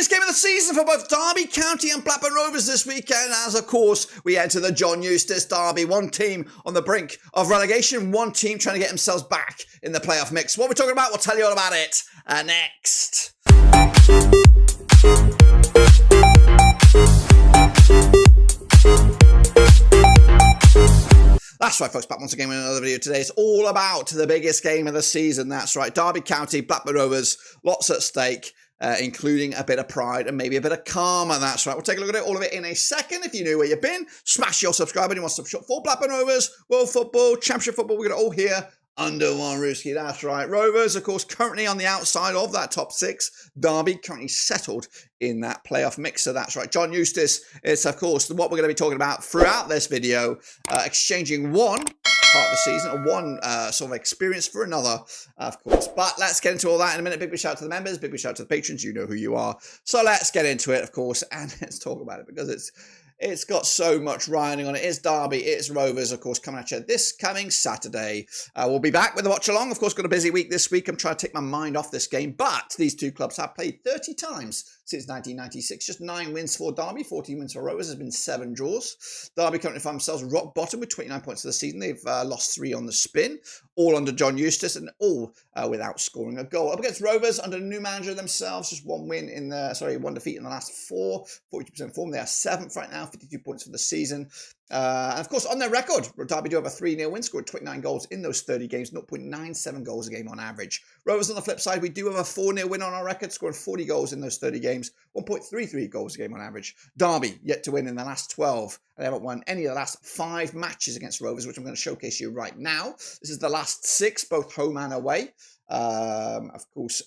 biggest game of the season for both Derby County and Blackburn Rovers this weekend, as of course we enter the John Eustace derby. One team on the brink of relegation, one team trying to get themselves back in the playoff mix. What we're talking about, we'll tell you all about it next. That's right, folks, back once again with another video today. It's all about the biggest game of the season. That's right, Derby County, Blackburn Rovers, lots at stake, including a bit of pride and maybe a bit of karma. That's right, we'll take a look at it, all of it in a second. If you knew where you've been, smash your subscribe button. You want to shop for Blackburn Rovers, World Football, Championship Football. We've got it all here under one rooski. That's right. Rovers, of course, currently on the outside of that top six. Derby currently settled in that playoff mixer. That's right. John Eustace is, of course, what we're going to be talking about throughout this video, exchanging one part of the season, or one sort of experience for another, of course. But let's get into all that in a minute. Big shout out to the members, big shout out to the patrons. You know who you are. So let's get into it, of course, and let's talk about it because it's got so much riding on it. It's Derby, it's Rovers, of course, coming at you this coming Saturday. We'll be back with the watch along. Of course, got a busy week this week. I'm trying to take my mind off this game, but these two clubs have played 30 times since 1996. Just 9 wins for Derby, 14 wins for Rovers. There's been 7 draws. Derby currently find themselves rock bottom with 29 points for the season. They've lost 3 on the spin, all under John Eustace, and all without scoring a goal. Up against Rovers under a new manager themselves, just one defeat in the last 4, 42% form. They are 7th right now, 52 points for the season. And of course, on their record, Derby do have a 3-0 win, scored 29 goals in those 30 games, 0.97 goals a game on average. Rovers on the flip side, we do have a 4-0 win on our record, scoring 40 goals in those 30 games, 1.33 goals a game on average. Derby yet to win in the last 12. They haven't won any of the last 5 matches against Rovers, which I'm going to showcase you right now. This is the last 6, both home and away. Of course,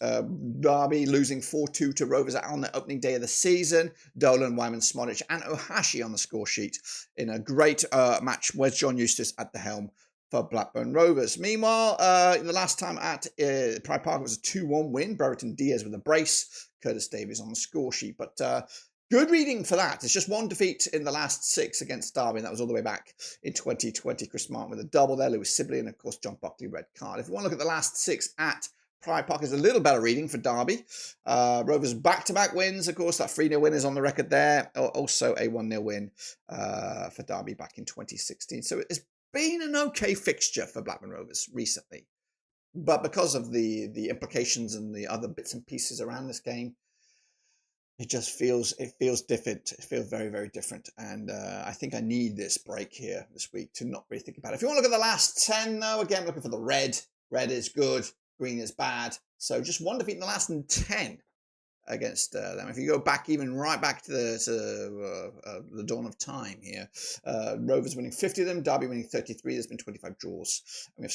Derby losing 4-2 to Rovers on the opening day of the season. Dolan, Wyman, Smodic and Ohashi on the score sheet in a great match with John Eustace at the helm for Blackburn Rovers. Meanwhile, the last time at Pride Park, it was a 2-1 win. Brereton Diaz with a brace. Curtis Davies on the score sheet. But good reading for that. It's just 1 defeat in the last 6 against Derby, and that was all the way back in 2020. Chris Martin with a double there, Lewis Sibley, and of course John Buckley, red card. If you want to look at the last 6 at Pride Park, is a little better reading for Derby. Rovers back-to-back wins, of course. That 3-0 win is on the record there. Also a 1-0 win for Derby back in 2016. So it's been an okay fixture for Blackburn Rovers recently. But because of the implications and the other bits and pieces around this game, it just feels different. It feels very, very different. And I think I need this break here this week to not really think about it. If you want to look at the last 10, though, again, looking for the red. Red is good. Green is bad. So just 1 defeat in the last 10 against them. If you go back, even right back to the dawn of time here, Rovers winning 50 of them, Derby winning 33. There's been 25 draws, and we've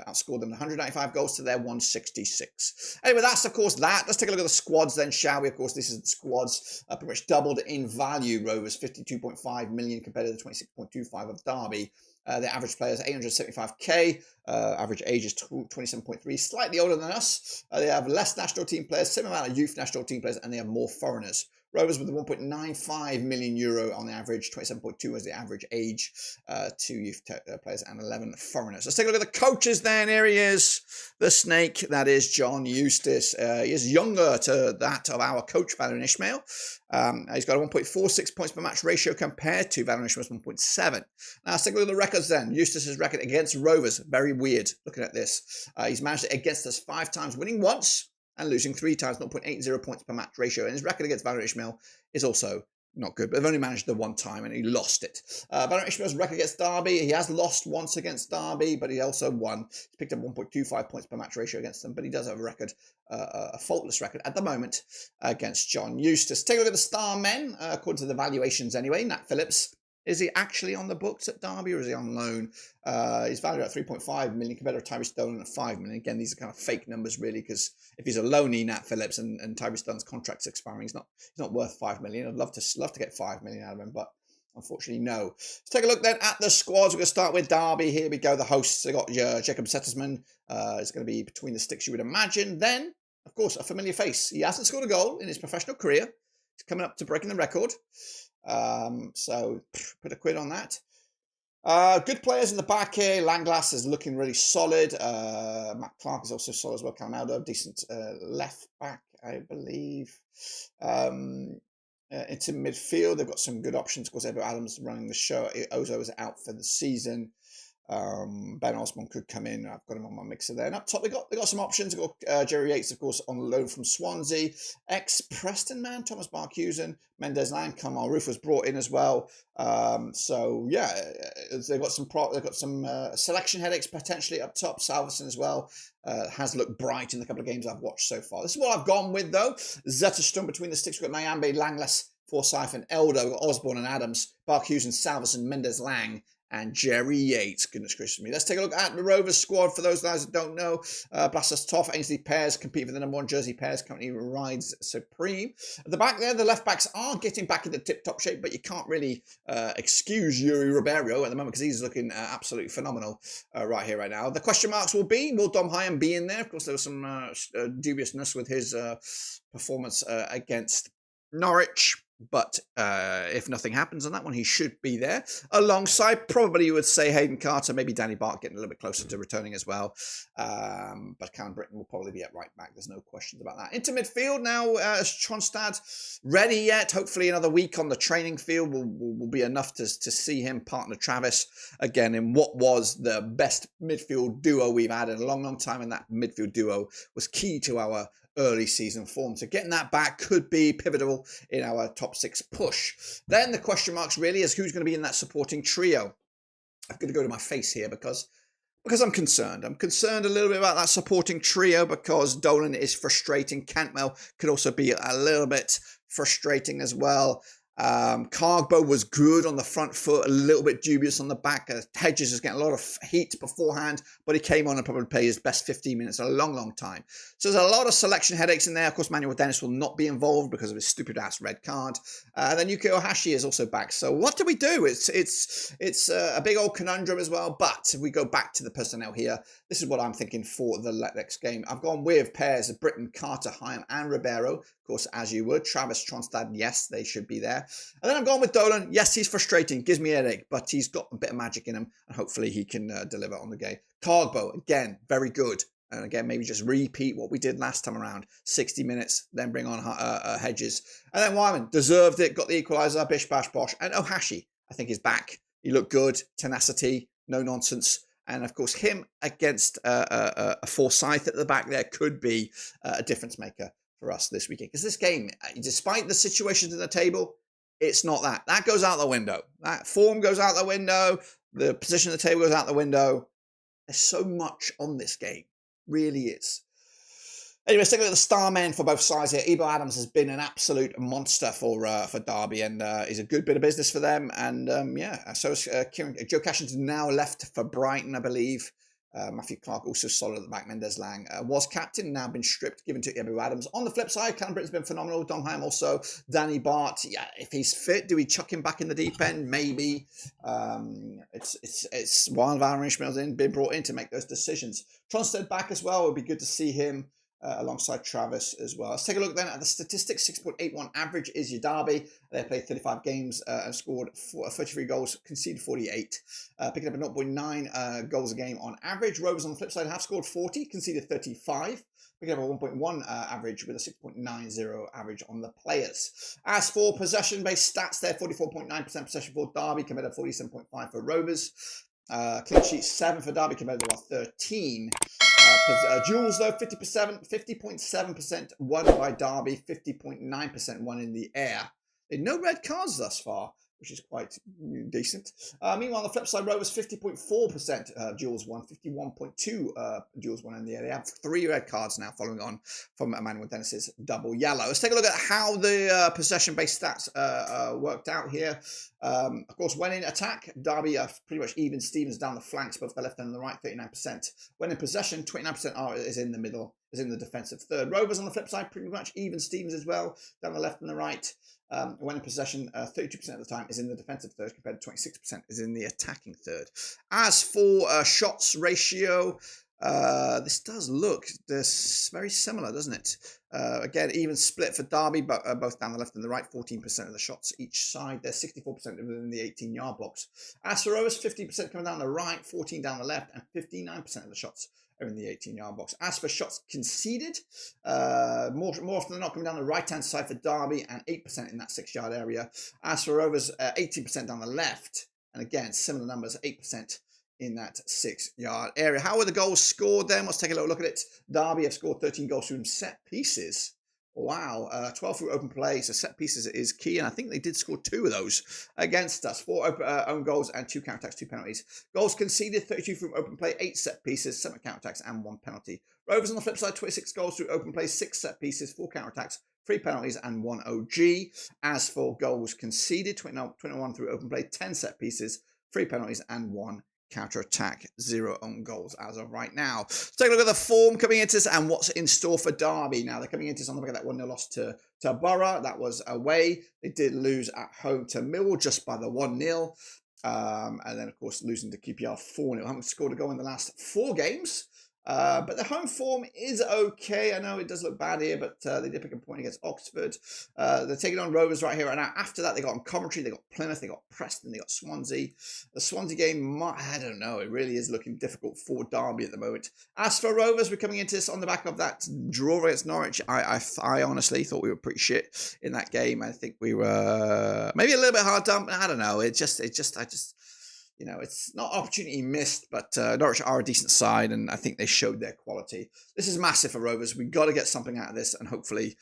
outscored them 195 goals to their 166. Anyway, that's of course that. Let's take a look at the squads then, shall we? Of course, this is the squads pretty much doubled in value. Rovers 52.5 million compared to the 26.25 of Derby. The average player is 875k. Average age is 27.3, slightly older than us. They have less national team players, same amount of youth national team players, and they have more foreigners. Rovers with the 1.95 million euro on the average, 27.2 as the average age, 2 youth players and 11 foreigners. Let's take a look at the coaches then. Here he is, the snake, that is John Eustace. He is younger to that of our coach, Valerian Ismail. He's got a 1.46 points per match ratio compared to Valerian Ismail's 1.7. Now let's take a look at the records then. Eustace's record against Rovers, very weird looking at this. He's managed it against us 5 times, winning once and losing 3 times, 0.80 points per match ratio. And his record against Valerian Ismail is also not good, but they've only managed the 1 time and he lost it. Valerian Ismail's record against Derby, he has lost once against Derby, but he also won. He's picked up 1.25 points per match ratio against them, but he does have a record, a faultless record at the moment against John Eustace. Take a look at the star men, according to the valuations anyway. Nat Phillips, is he actually on the books at Derby or is he on loan? He's valued at 3.5 million compared to Tyrese Dolan at 5 million. Again, these are kind of fake numbers really, because if he's a loanee, Nat Phillips, and Tyrese Dolan's contract's expiring, he's not worth 5 million. I'd love to get 5 million out of him, but unfortunately, no. Let's take a look then at the squads. We're going to start with Derby. Here we go. The hosts. They got Jacob Settersman. It's going to be between the sticks, you would imagine. Then, of course, a familiar face. He hasn't scored a goal in his professional career. He's coming up to breaking the record. So put a quid on that. Good players in the back here. Langlass is looking really solid. Matt Clark is also solid as well. Calmaldo, decent left back. I believe. Into midfield, they've got some good options. Of course, Ebert Adams running the show. Ozo is out for the season. Ben Osborne could come in. I've got him on my mixer there. And up top, they got some options. They've got Jerry Yates, of course, on loan from Swansea. Ex-Preston man, Thomas Barkhusen. Mendes Lang, Kamal Roof was brought in as well. So yeah, they've got some selection headaches potentially up top. Salverson as well has looked bright in the couple of games I've watched so far. This is what I've gone with though. Zetterstrom between the sticks. We've got Nyambe, Langless, Forsyth, and Eldo. We've got Osborne and Adams, Barkhusen, Salverson, Mendes Lang, and Jerry Yates. Goodness gracious me. Let's take a look at the Rovers squad. For those guys that don't know, Blastus Toff, Ainsley Pears compete for the number 1 jersey. Pears currently rides supreme. At the back there, the left backs are getting back into tip-top shape, but you can't really excuse Yuri Ribeiro at the moment because he's looking absolutely phenomenal right here, right now. The question marks will be, will Dom Hyam be in there? Of course, there was some dubiousness with his performance against Norwich. But if nothing happens on that one, he should be there. Alongside, probably you would say Hayden Carter, maybe Danny Bart getting a little bit closer to returning as well. But Callum Britton will probably be at right back. There's no questions about that. Into midfield now, Tronstad ready yet? Hopefully another week on the training field will be enough to see him partner Travis again in what was the best midfield duo we've had in a long, long time. And that midfield duo was key to our early season form. So getting that back could be pivotal in our top 6 push. Then the question marks really is who's going to be in that supporting trio. I'm going to go to my face here because I'm concerned. I'm concerned a little bit about that supporting trio because Dolan is frustrating. Cantwell could also be a little bit frustrating as well. Cargbo was good on the front foot, a little bit dubious on the back. Hedges is getting a lot of heat beforehand, but he came on and probably played his best 15 minutes in a long, long time. So there's a lot of selection headaches in there. Of course, Manuel Dennis will not be involved because of his stupid ass red card. Then Yuki Ohashi is also back. So what do we do? It's a big old conundrum as well. But if we go back to the personnel here, this is what I'm thinking for the next game. I've gone with pairs of Britton, Carter, Hyam, and Ribeiro. Of course, as you would. Travis, Tronstad, yes, they should be there. And then I'm going with Dolan. Yes, he's frustrating, gives me a headache, but he's got a bit of magic in him, and hopefully he can deliver on the game. Cargbo, again, very good. And again, maybe just repeat what we did last time around. 60 minutes, then bring on Hedges. And then Wyman, deserved it, got the equaliser, bish, bash, bosh. And Ohashi, I think, is back. He looked good, tenacity, no nonsense. And of course, him against a Forsyth at the back there could be a difference maker for us this weekend. Because this game, despite the situations in the table, it's not that. That goes out the window. That form goes out the window. The position of the table goes out the window. There's so much on this game. Really is. Anyway, let's take a look at the star men for both sides here. Ebo Adams has been an absolute monster for Derby, and is a good bit of business for them. And yeah, so is Kieran. Joe Cashington now left for Brighton, I believe. Matthew Clark also solid at the back. Mendes Lang was captain, now been stripped, given to Ebo Adams. On the flip side, Callum Britton's been phenomenal. Dom Hyam also. Danny Bart, yeah, if he's fit, do we chuck him back in the deep end? Maybe. It's while Valerian Ishmael's been brought in to make those decisions. Tronstead back as well. It would be good to see him alongside Travis as well. Let's take a look then at the statistics. 6.81 average is your Derby. They played 35 games and scored 33 goals, conceded 48, picking up a 0.9 goals a game on average. Rovers on the flip side have scored 40, conceded 35, picking up a 1.1 average with a 6.90 average on the players. As for possession-based stats there, 44.9% possession for Derby compared to 47.5 for Rovers. Clean sheet 7 for Derby compared to 13. Duels though, 50.7% won by Derby, 50.9% won in the air. No red cards thus far, which is quite decent. Meanwhile, on the flip side, Rovers 50.4% duels won, 51.2 duels won in the air. They have 3 red cards now following on from Emmanuel Dennis's double yellow. Let's take a look at how the possession-based stats worked out here. Of course, when in attack, Derby are pretty much even Stevens down the flanks, both the left and the right, 39%. When in possession, 29% is in the middle, is in the defensive third. Rovers on the flip side, pretty much even Stevens as well, down the left and the right. When in possession, 32% of the time is in the defensive third compared to 26% is in the attacking third. As for shots ratio, this does look very similar, doesn't it? Again, even split for Derby, but both down the left and the right, 14% of the shots each side. They're 64% within the 18-yard box. As for Rovers, 50% coming down the right, 14 down the left, and 59% of the shots in the 18-yard box. As for shots conceded, more often than not coming down the right-hand side for Derby and 8% in that 6-yard area. As for Rovers, 18% down the left. And again, similar numbers, 8% in that 6-yard area. How were the goals scored then? Let's take a little look at it. Derby have scored 13 goals from set pieces. Wow, 12 through open play, so set pieces is key, and I think they did score 2 of those against us. 4 own goals and 2 counter-attacks, 2 penalties. Goals conceded, 32 from open play, 8 set pieces, 7 counter-attacks, and 1 penalty. Rovers on the flip side, 26 goals through open play, 6 set pieces, 4 counter-attacks, 3 penalties, and 1 OG. As for goals conceded, 21 through open play, 10 set pieces, 3 penalties, and 1 counter-attack, 0 own goals as of right now. Let's take a look at the form coming into this and what's in store for Derby. Now, they're coming into this on the back of that 1-0 loss to Borough. That was away. They did lose at home to Millwall just by the 1-0. And then, of course, losing to QPR 4-0. Haven't scored a goal in the last 4 games. But the home form is okay. I know it does look bad here, but they did pick a point against Oxford. They're taking on Rovers right here right now. After that, they got on Coventry, they got Plymouth, they got Preston, they got Swansea. The Swansea game, I don't know. It really is looking difficult for Derby at the moment. As for Rovers, we're coming into this on the back of that draw against Norwich. I honestly thought we were pretty shit in that game. I think we were maybe a little bit hard done. I don't know. You know, it's not opportunity missed, but Norwich are a decent side, and I think they showed their quality. This is massive for Rovers. We've got to get something out of this, and hopefully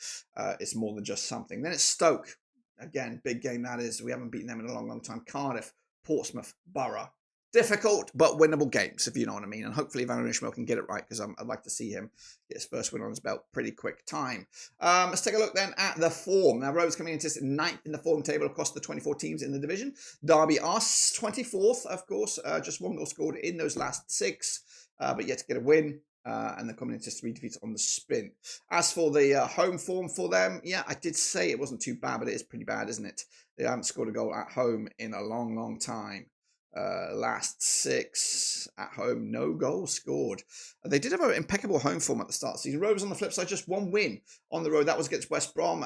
it's more than just something. Then it's Stoke. Again, big game that is. We haven't beaten them in a long, long time. Cardiff, Portsmouth, Borough. Difficult, but winnable games, if you know what I mean. And hopefully Van Ishmael can get it right, because I'd like to see him get his first win on his belt pretty quick time. Let's take a look then at the form. Now, Rovers coming into this 9th in the form table across the 24 teams in the division. Derby are 24th, of course. Just 1 goal scored in those last 6, but yet to get a win. And they're coming into 3 defeats on the spin. As for the home form for them, yeah, I did say it wasn't too bad, but it is pretty bad, isn't it? They haven't scored a goal at home in a long, long time. Last 6 at home, no goals scored. They did have an impeccable home form at the start of the season. Rovers on the flip side, just 1 win on the road. That was against West Brom.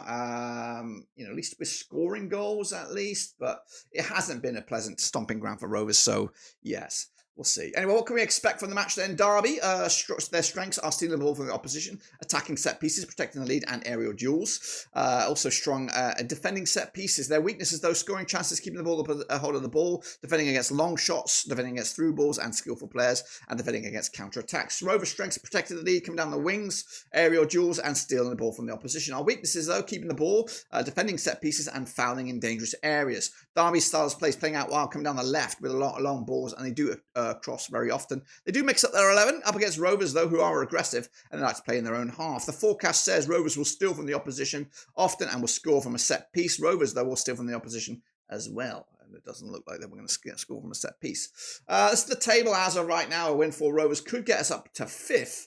You know, at least with scoring goals, at least, but it hasn't been a pleasant stomping ground for Rovers. So yes. We'll see. Anyway, what can we expect from the match then? Derby, their strengths are stealing the ball from the opposition, attacking set pieces, protecting the lead, and aerial duels. Also strong defending set pieces. Their weaknesses, though, scoring chances, keeping the ball hold of the ball, defending against long shots, defending against through balls and skillful players, and defending against counter-attacks. Rover strengths, protecting the lead, coming down the wings, aerial duels, and stealing the ball from the opposition. Our weaknesses, though, keeping the ball, defending set pieces, and fouling in dangerous areas. Derby's styles of play playing out wild, coming down the left with a lot of long balls, and they do cross very often. They do mix up their 11 up against Rovers, though, who are aggressive and they like to play in their own half. The forecast says Rovers will steal from the opposition often and will score from a set piece. Rovers, though, will steal from the opposition as well. And it doesn't look like they're going to score from a set piece. This is the table as of right now. A win for Rovers could get us up to 5th.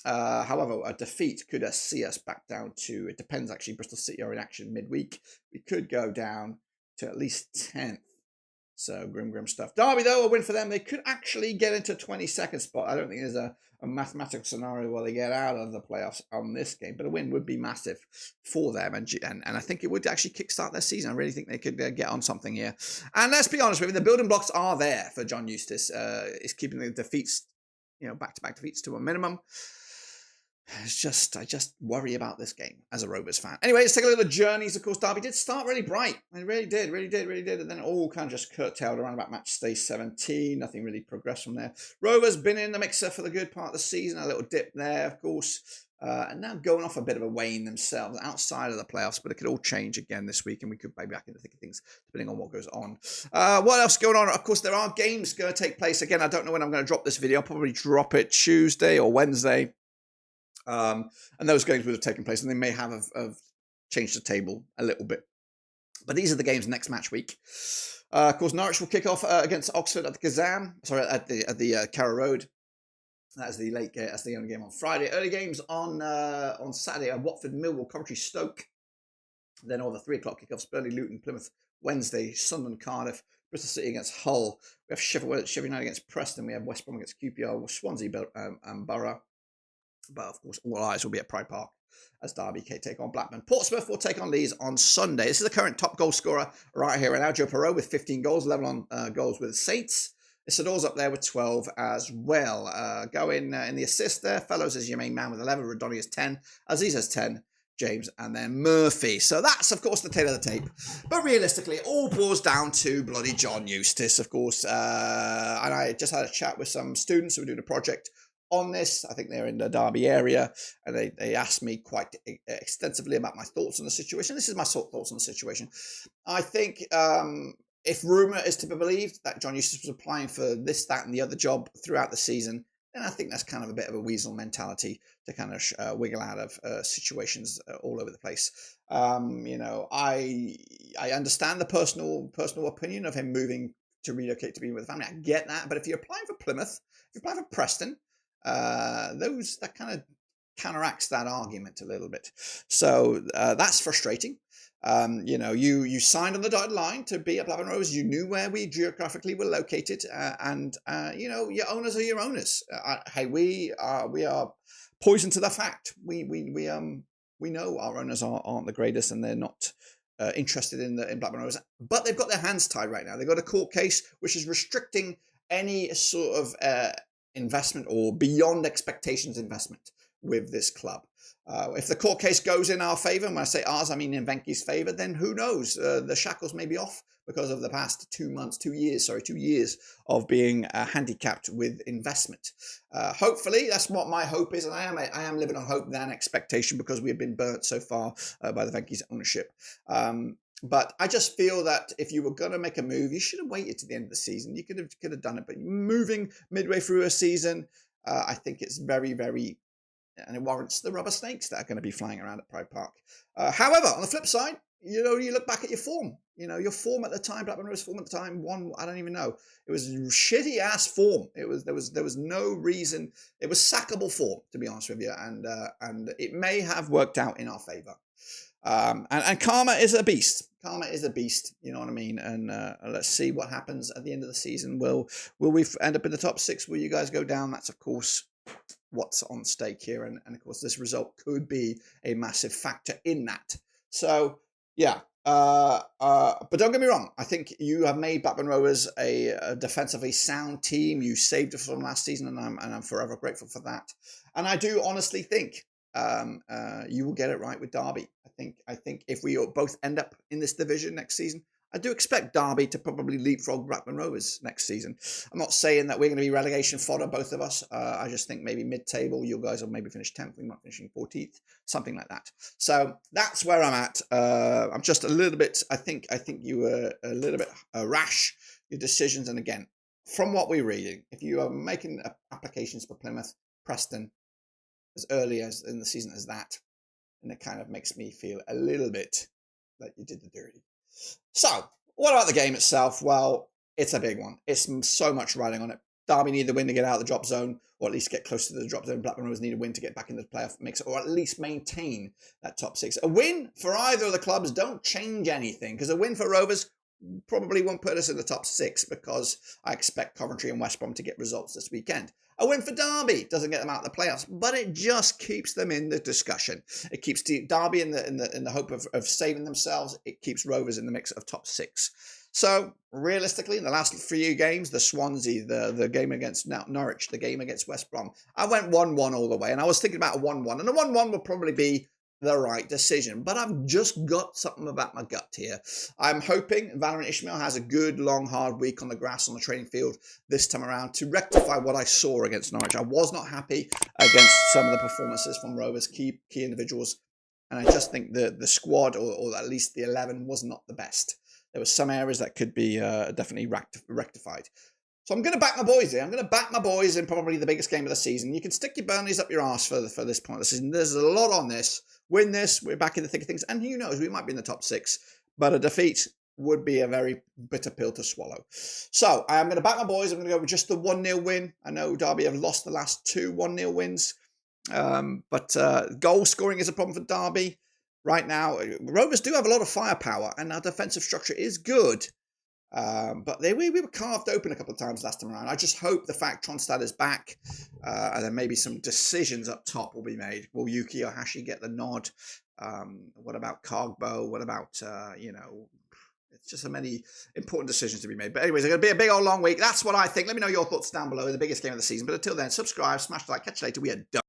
However, a defeat could see us back down to, it depends actually, Bristol City are in action midweek. We could go down to at least 10th. So grim stuff. Derby, though, a win for them. They could actually get into 22nd spot. I don't think there's a mathematical scenario where they get out of the playoffs on this game, but a win would be massive for them, and I think it would actually kickstart their season. I really think they could get on something here. And let's be honest with you, the building blocks are there for John Eustace. It's keeping the defeats, back-to-back defeats to a minimum. I just worry about this game as a Rovers fan. Anyway, let's take a look at the journeys. Of course, Derby did start really bright. It really did. And then it all kind of just curtailed around about match day 17. Nothing really progressed from there. Rovers been in the mixer for the good part of the season. A little dip there, of course. And now going off a bit of a wane themselves outside of the playoffs, but it could all change again this week, and we could be back in the thick of things depending on what goes on. What else going on? Of course, there are games going to take place. Again, I don't know when I'm going to drop this video. I'll probably drop it Tuesday or Wednesday. And those games would have taken place, and they may have changed the table a little bit. But these are the games next match week. Of course, Norwich will kick off against Oxford at the Kazam. Sorry, at the Carrow Road. That's the late game. That's the only game on Friday. Early games on Saturday. Watford, Millwall, Coventry, Stoke. Then all the 3 o'clock kickoffs: Burnley, Luton, Plymouth. Wednesday, Sunderland, Cardiff. Bristol City against Hull. We have Sheffield United against Preston. We have West Brom against QPR. Swansea and Borough. But of course, all eyes will be at Pride Park as Derby take on Blackburn. Portsmouth will take on Leeds on Sunday. This is the current top goal scorer right here right now, Joe Perreault with 15 goals, 11 on goals with Saints. Isidor's up there with 12 as well. Going in the assist there, Fellows is your main man with 11, Rodoni is 10, Aziz has 10, James, and then Murphy. So that's, of course, the tail of the tape. But realistically, it all boils down to bloody John Eustace, of course. And I just had a chat with some students who were doing a project on this. I think they're in the Derby area, and they asked me quite extensively about my thoughts on the situation. This is my thoughts on the situation. I think if rumour is to be believed that John Eustace was applying for this, that, and the other job throughout the season, then I think that's kind of a bit of a weasel mentality to kind of wiggle out of situations all over the place. You know, I understand the personal opinion of him moving to relocate to be with the family. I get that, but if you're applying for Plymouth, if you're applying for Preston, that kind of counteracts that argument a little bit. So that's frustrating. You know, you signed on the dotted line to be at Blackburn Rovers. You knew where we geographically were located, and you know, your owners are your owners. Hey, we are poison to the fact. We know our owners aren't the greatest, and they're not interested in Blackburn Rovers. But they've got their hands tied right now. They've got a court case which is restricting any sort of investment or beyond expectations investment with this club. If the court case goes in our favour, and when I say ours, I mean in Venky's favour, then who knows? The shackles may be off because of the past 2 years of being handicapped with investment. Hopefully, that's what my hope is, and I am living on hope than expectation because we have been burnt so far by the Venky's ownership. But I just feel that if you were going to make a move, you should have waited to the end of the season. You could have done it, but moving midway through a season, I think it's very, very, and it warrants the rubber snakes that are going to be flying around at Pride Park. However, on the flip side, you know, you look back at your form. You know, your form at the time, Blackburn Rovers' form at the time, I don't even know. It was shitty ass form. There was no reason. It was sackable form, to be honest with you, and it may have worked out in our favour. And karma is a beast. Karma is a beast, you know what I mean? And let's see what happens at the end of the season. Will we end up in the top 6? Will you guys go down? That's, of course, what's on stake here. And of course, this result could be a massive factor in that. So, yeah. But don't get me wrong. I think you have made Blackburn Rovers a defensively sound team. You saved us from last season, and I'm forever grateful for that. And I do honestly think you will get it right with Derby. I think if we both end up in this division next season, I do expect Derby to probably leapfrog Blackburn Rovers next season. I'm not saying that we're going to be relegation fodder, both of us. I just think maybe mid-table, you guys will maybe finish 10th, we might finish 14th, something like that. So that's where I'm at. I'm just a little bit, I think you were a little bit rash, your decisions. And again, from what we're reading, if you are making applications for Plymouth, Preston, as early as in the season as that, and it kind of makes me feel a little bit like you did the dirty. So, what about the game itself? Well, it's a big one. It's so much riding on it. Derby need the win to get out of the drop zone, or at least get close to the drop zone. Blackburn Rovers need a win to get back into the playoff mix, or at least maintain that top 6. A win for either of the clubs don't change anything, because a win for Rovers probably won't put us in the top 6, because I expect Coventry and West Brom to get results this weekend. A win for Derby doesn't get them out of the playoffs, but it just keeps them in the discussion. It keeps Derby in the hope of saving themselves. It keeps Rovers in the mix of top 6. So realistically, in the last few games, the Swansea, the game against Norwich, the game against West Brom, I went 1-1 all the way, and I was thinking about a 1-1, and a 1-1 would probably be the right decision, but I've just got something about my gut here. I'm hoping Valérien Ismaël has a good, long, hard week on the grass on the training field this time around to rectify what I saw against Norwich. I was not happy against some of the performances from Rovers, key individuals, and I just think the squad, or at least the 11, was not the best. There were some areas that could be definitely rectified. So I'm going to back my boys here. I'm going to back my boys in probably the biggest game of the season. You can stick your Burnleys up your arse for this point of the season. There's a lot on this. Win this, we're back in the thick of things. And who knows, we might be in the top 6. But a defeat would be a very bitter pill to swallow. So I'm going to back my boys. I'm going to go with just the 1-0 win. I know Derby have lost the last 2 1-0 wins. But goal scoring is a problem for Derby. Right now, Rovers do have a lot of firepower, and our defensive structure is good. But we were carved open a couple of times last time around. I just hope the fact Tronstad is back, and then maybe some decisions up top will be made. Will Yuki or Hashi get the nod? What about Cogbo? What about, It's just so many important decisions to be made. But anyways, it's going to be a big old long week. That's what I think. Let me know your thoughts down below in the biggest game of the season. But until then, subscribe, smash the like, catch you later. We are done.